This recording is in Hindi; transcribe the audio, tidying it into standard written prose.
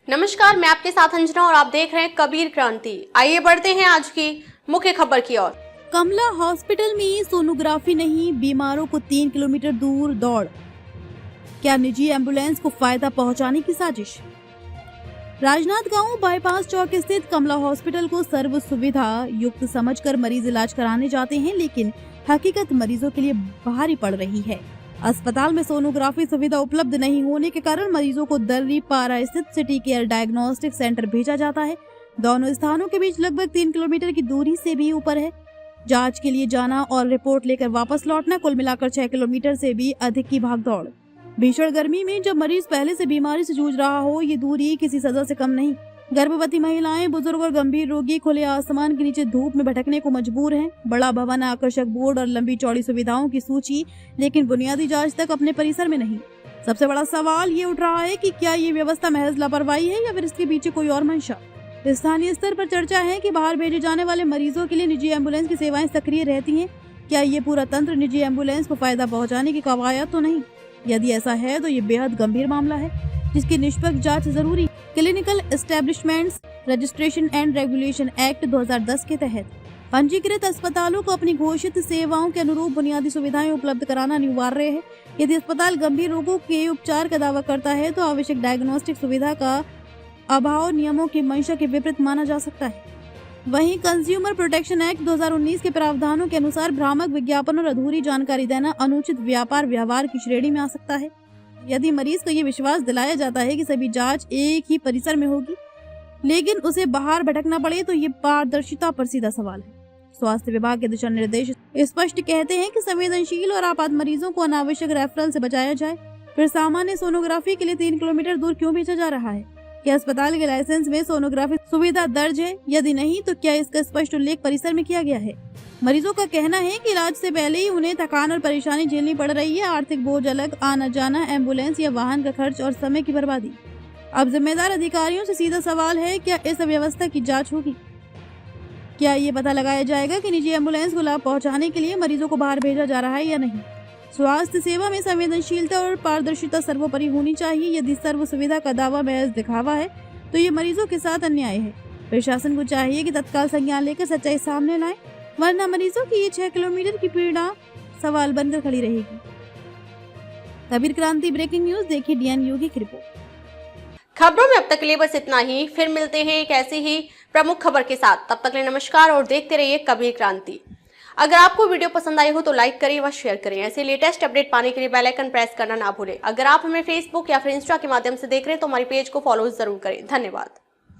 नमस्कार, मैं आपके साथ अंजना और आप देख रहे हैं कबीर क्रांति। आइए बढ़ते हैं आज की मुख्य खबर की ओर। कमला हॉस्पिटल में सोनोग्राफी नहीं, बीमारों को 3 किलोमीटर दूर दौड़। क्या निजी एम्बुलेंस को फायदा पहुंचाने की साजिश? राजनांदगांव बाईपास चौक स्थित कमला हॉस्पिटल को सर्व सुविधा युक्त समझकर मरीज इलाज कराने जाते हैं, लेकिन हकीकत मरीजों के लिए भारी पड़ रही है। अस्पताल में सोनोग्राफी सुविधा उपलब्ध नहीं होने के कारण मरीजों को दर्री पारा स्थित सिटी केयर डायग्नोस्टिक सेंटर भेजा जाता है। दोनों स्थानों के बीच लगभग 3 किलोमीटर की दूरी से भी ऊपर है। जांच के लिए जाना और रिपोर्ट लेकर वापस लौटना, कुल मिलाकर 6 किलोमीटर से भी अधिक की भागदौड़। भीषण गर्मी में जब मरीज पहले से बीमारी से जूझ रहा हो, ये दूरी किसी सजा से कम नहीं। गर्भवती महिलाएं, बुजुर्ग और गंभीर रोगी खुले आसमान के नीचे धूप में भटकने को मजबूर हैं। बड़ा भवन, आकर्षक बोर्ड और लंबी चौड़ी सुविधाओं की सूची, लेकिन बुनियादी जांच तक अपने परिसर में नहीं। सबसे बड़ा सवाल ये उठ रहा है कि क्या ये व्यवस्था महज लापरवाही है या फिर इसके पीछे कोई और मंशा। स्थानीय स्तर पर चर्चा है कि बाहर भेजे जाने वाले मरीजों के लिए निजी एम्बुलेंस की सेवाएं सक्रिय रहती हैं। क्या ये पूरा तंत्र निजी एम्बुलेंस को फायदा पहुंचाने की कवायद तो नहीं? यदि ऐसा है तो ये बेहद गंभीर मामला है, जिसकी निष्पक्ष जांच जरूरी। Clinical establishments registration and regulation act 2010 के तहत पंजीकृत अस्पतालों को अपनी घोषित सेवाओं के अनुरूप बुनियादी सुविधाएं उपलब्ध कराना अनिवार्य है। यदि अस्पताल गंभीर रोगों के उपचार का दावा करता है तो आवश्यक डायग्नोस्टिक सुविधा का अभाव नियमों की मंशा के विपरीत माना जा सकता है। वहीं कंज्यूमर प्रोटेक्शन एक्ट 2019 के प्रावधानों के अनुसार भ्रामक विज्ञापन और अधूरी जानकारी देना अनुचित व्यापार व्यवहार की श्रेणी में आ सकता है। यदि मरीज को ये विश्वास दिलाया जाता है कि सभी जांच एक ही परिसर में होगी, लेकिन उसे बाहर भटकना पड़े, तो ये पारदर्शिता पर सीधा सवाल है। स्वास्थ्य विभाग के दिशा निर्देश स्पष्ट कहते हैं कि संवेदनशील और आपात मरीजों को अनावश्यक रेफरल से बचाया जाए। फिर सामान्य सोनोग्राफी के लिए 3 किलोमीटर दूर क्यों भेजा जा रहा है? क्या अस्पताल के लाइसेंस में सोनोग्राफी सुविधा दर्ज है? यदि नहीं, तो क्या इसका स्पष्ट उल्लेख परिसर में किया गया है? मरीजों का कहना है कि इलाज से पहले ही उन्हें थकान और परेशानी झेलनी पड़ रही है। आर्थिक बोझ अलग, आना जाना, एम्बुलेंस या वाहन का खर्च और समय की बर्बादी। अब जिम्मेदार अधिकारियों से सीधा सवाल है, क्या इस व्यवस्था की जांच होगी? क्या ये पता लगाया जाएगा कि निजी एम्बुलेंस को लाभ पहुंचाने के लिए मरीजों को बाहर भेजा जा रहा है या नहीं? स्वास्थ्य सेवा में संवेदनशीलता और पारदर्शिता सर्वोपरि होनी चाहिए। यदि सर्व सुविधा का दावा महज दिखावा है तो ये मरीजों के साथ अन्याय है। प्रशासन को चाहिए कि तत्काल संज्ञान लेकर सच्चाई सामने लाए, वरना मरीजों की ये 6 किलोमीटर की पीड़ा सवाल बनकर खड़ी रहेगी। कबीर क्रांति ब्रेकिंग न्यूज देखिए DNU की रिपोर्ट। खबरों में अब तक के लिए बस इतना ही। फिर मिलते हैं एक ऐसी ही प्रमुख खबर के साथ। तब तक के लिए नमस्कार और देखते रहिए कबीर क्रांति। अगर आपको वीडियो पसंद आई हो तो लाइक करें व शेयर करें। ऐसे लेटेस्ट अपडेट पाने के लिए बेल आइकन प्रेस करना ना भूलें। अगर आप हमें फेसबुक या फिर इंस्टा के माध्यम से देख रहे हैं तो हमारी पेज को फॉलो जरूर करें। धन्यवाद।